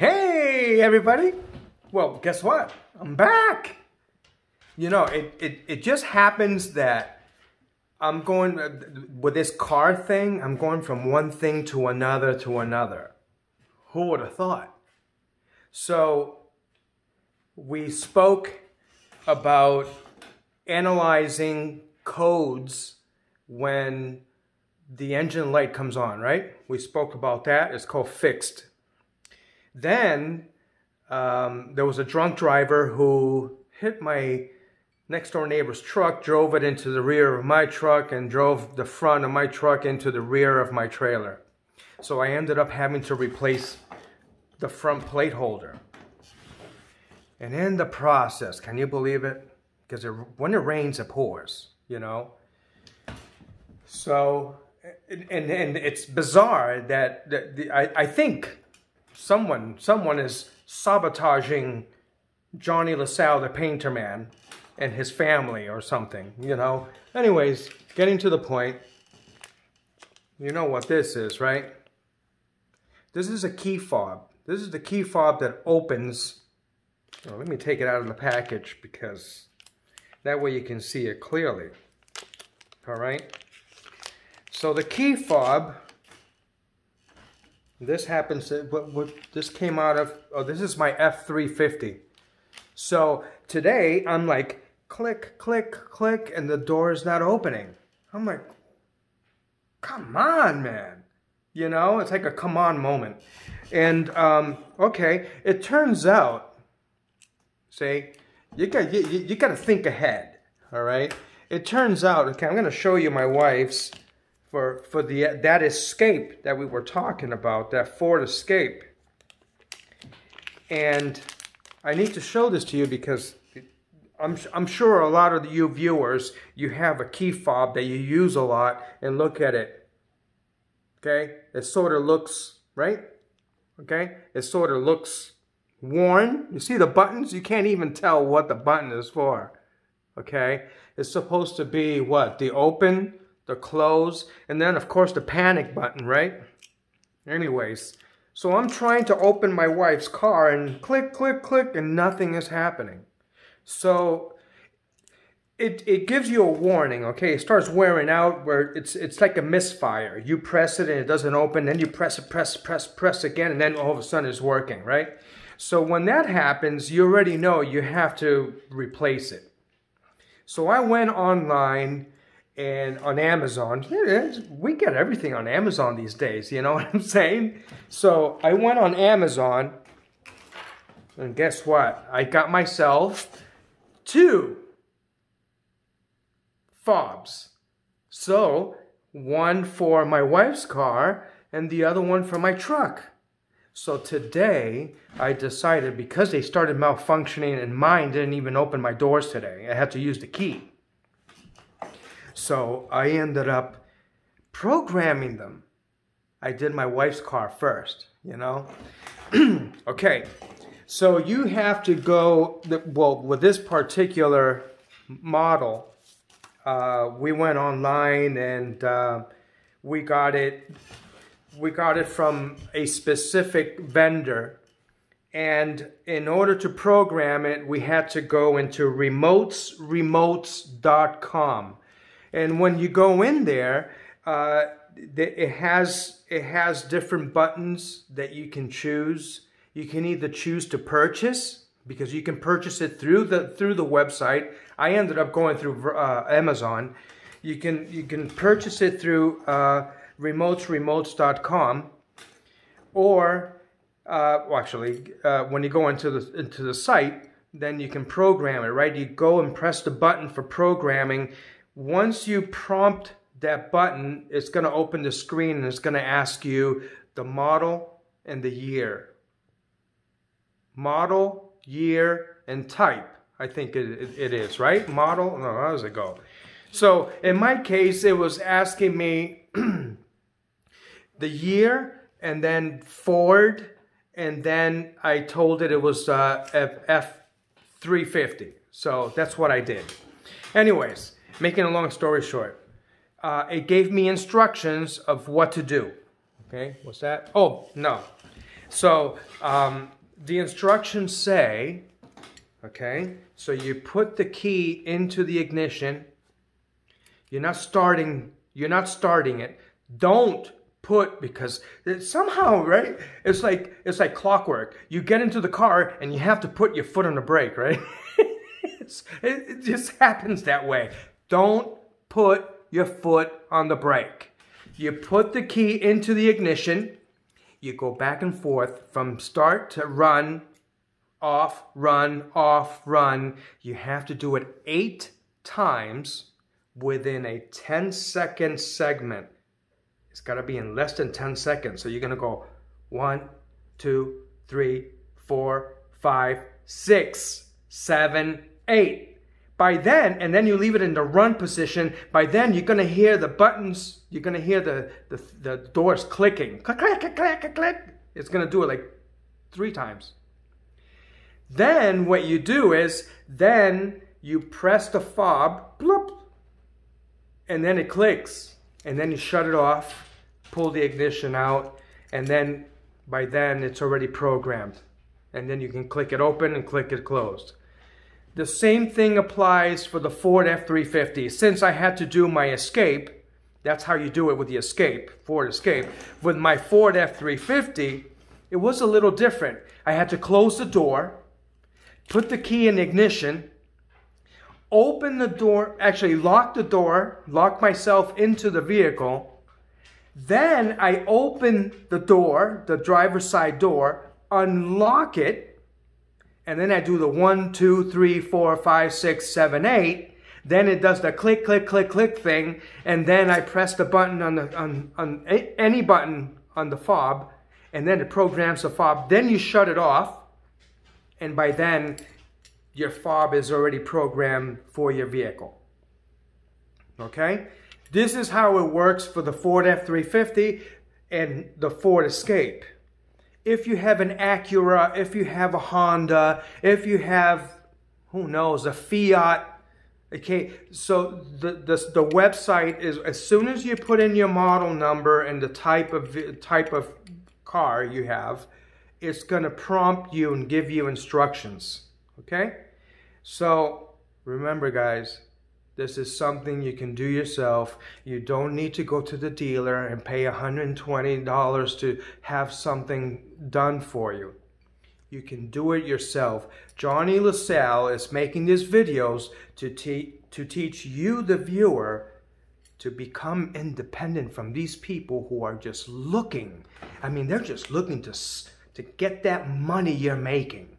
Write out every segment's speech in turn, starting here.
Hey everybody! Well, guess what? I'm back! You know, it just happens that I'm going, with this car thing, I'm going from one thing to another to another. Who would have thought? So, we spoke about analyzing codes when the engine light comes on, right? We spoke about that. It's called fixed. Then there was a drunk driver who hit my next door neighbor's truck, drove it into the rear of my truck, and drove the front of my truck into the rear of my trailer. So I ended up having to replace the front plate holder. And in the process, can you believe it? Because when it rains, it pours, you know? So, and it's bizarre that I think someone is sabotaging Jhonny Salle, the painter man, and his family or something, you know? Anyways, getting to the point, you know what this is, right? This is a key fob. This is the key fob that opens. Well, let me take it out of the package because that way you can see it clearly. All right? So the key fob, this happens to, this came out of, oh, this is my F350. So today I'm like, click, click, click, and the door is not opening. I'm like, come on, man. You know, it's like a come on moment. And, okay, it turns out, see, you got to think ahead, all right? It turns out, okay, I'm going to show you my wife's, for that Escape that we were talking about, that Ford Escape. And I need to show this to you because I'm sure a lot of you viewers, you have a key fob that you use a lot, and look at it. Okay? It sort of looks, right? Okay? It sort of looks worn. You see the buttons? You can't even tell what the button is for. Okay? It's supposed to be what? The open, the close, and then of course the panic button, right? Anyways, so I'm trying to open my wife's car and click, click, click, and nothing is happening. So it gives you a warning, okay? It starts wearing out where it's like a misfire. You press it and it doesn't open, then you press it, press again, and then all of a sudden it's working, right? So when that happens, you already know you have to replace it. So I went online and on Amazon. We get everything on Amazon these days, you know what I'm saying? So I went on Amazon, and guess what? I got myself 2 fobs. So one for my wife's car and the other one for my truck. So today I decided, because they started malfunctioning and mine didn't even open my doors today, I had to use the key. So I ended up programming them. I did my wife's car first, you know? Okay, so you have to go, well, with this particular model, we went online and we got it from a specific vendor. And in order to program it, we had to go into remotes.com. And when you go in there, it has different buttons that you can choose. You can either choose to purchase, because you can purchase it through the website. I ended up going through Amazon. You can purchase it through remotes.com, or well, actually, when you go into the site, then you can program it. Right? You go and press the button for programming. Once you prompt that button, it's going to open the screen and it's going to ask you the model and the year. Model, year, and type. I think it is, right? Model, no, how does it go? So in my case, it was asking me the year and then Ford, and then I told it was F350. So that's what I did. Anyways, making a long story short, it gave me instructions of what to do. Okay, what's that? Oh, no. So the instructions say, okay, so you put the key into the ignition. You're not starting it. Don't put, because somehow, right? It's like clockwork. You get into the car and you have to put your foot on the brake, right? It just happens that way. Don't put your foot on the brake. You put the key into the ignition. You go back and forth from start to run, off, run, off, run. You have to do it 8 times within a 10-second segment. It's got to be in less than 10 seconds. So you're going to go 1, 2, 3, 4, 5, 6, 7, 8. By then, and then you leave it in the run position, by then you're going to hear the buttons, you're going to hear the doors clicking. Click, click, click, click, click. It's going to do it like 3 times. Then what you do is, then you press the fob, bloop, and then it clicks. And then you shut it off, pull the ignition out, and then by then it's already programmed. And then you can click it open and click it closed. The same thing applies for the Ford F-350. Since I had to do my Escape, that's how you do it with the Escape, Ford Escape. With my Ford F-350, it was a little different. I had to close the door, put the key in ignition, open the door, actually lock the door, lock myself into the vehicle. Then I open the door, the driver's side door, unlock it, and then I do the 1, 2, 3, 4, 5, 6, 7, 8. Then it does the click, click, click, click thing, and then I press the button on any button on the fob, and then it programs the fob. Then you shut it off, and by then your fob is already programmed for your vehicle. Okay? This is how it works for the Ford F-350 and the Ford Escape. If you have an Acura, if you have a Honda, if you have, who knows, a Fiat, okay, so the website is, as soon as you put in your model number and the type of car you have, it's going to prompt you and give you instructions. Okay? So remember, guys, this is something you can do yourself. You don't need to go to the dealer and pay $120 to have something done for you. You can do it yourself. Jhonny LaSalle is making these videos to teach you, the viewer, to become independent from these people who are just looking. I mean, they're just looking to get that money you're making.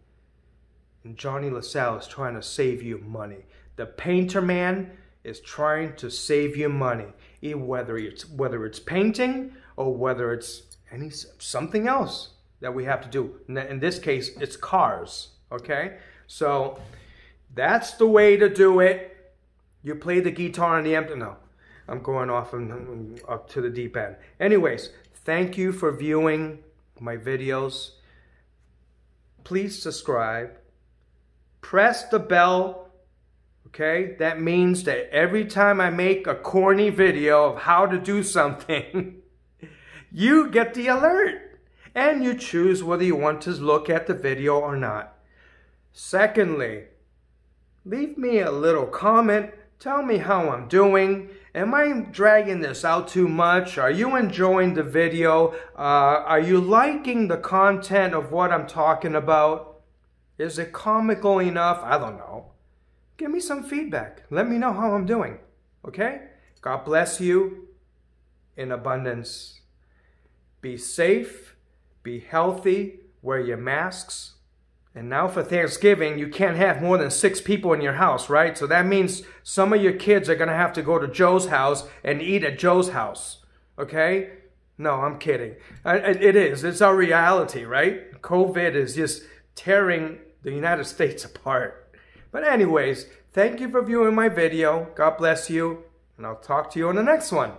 And Jhonny LaSalle is trying to save you money. The Painter Man is trying to save you money, whether it's painting or whether it's something else that we have to do. In this case, it's cars. Okay, so that's the way to do it. You play the guitar on the empty. No, I'm going off and up to the deep end. Anyways, thank you for viewing my videos. Please subscribe. Press the bell. Okay, that means that every time I make a corny video of how to do something, you get the alert and you choose whether you want to look at the video or not. Secondly, leave me a little comment. Tell me how I'm doing. Am I dragging this out too much? Are you enjoying the video? Are you liking the content of what I'm talking about? Is it comical enough? I don't know. Give me some feedback. Let me know how I'm doing. Okay? God bless you in abundance. Be safe. Be healthy. Wear your masks. And now for Thanksgiving, you can't have more than 6 people in your house, right? So that means some of your kids are going to have to go to Joe's house and eat at Joe's house. Okay? No, I'm kidding. It is. It's our reality, right? COVID is just tearing the United States apart. But anyways, thank you for viewing my video. God bless you. And I'll talk to you on the next one.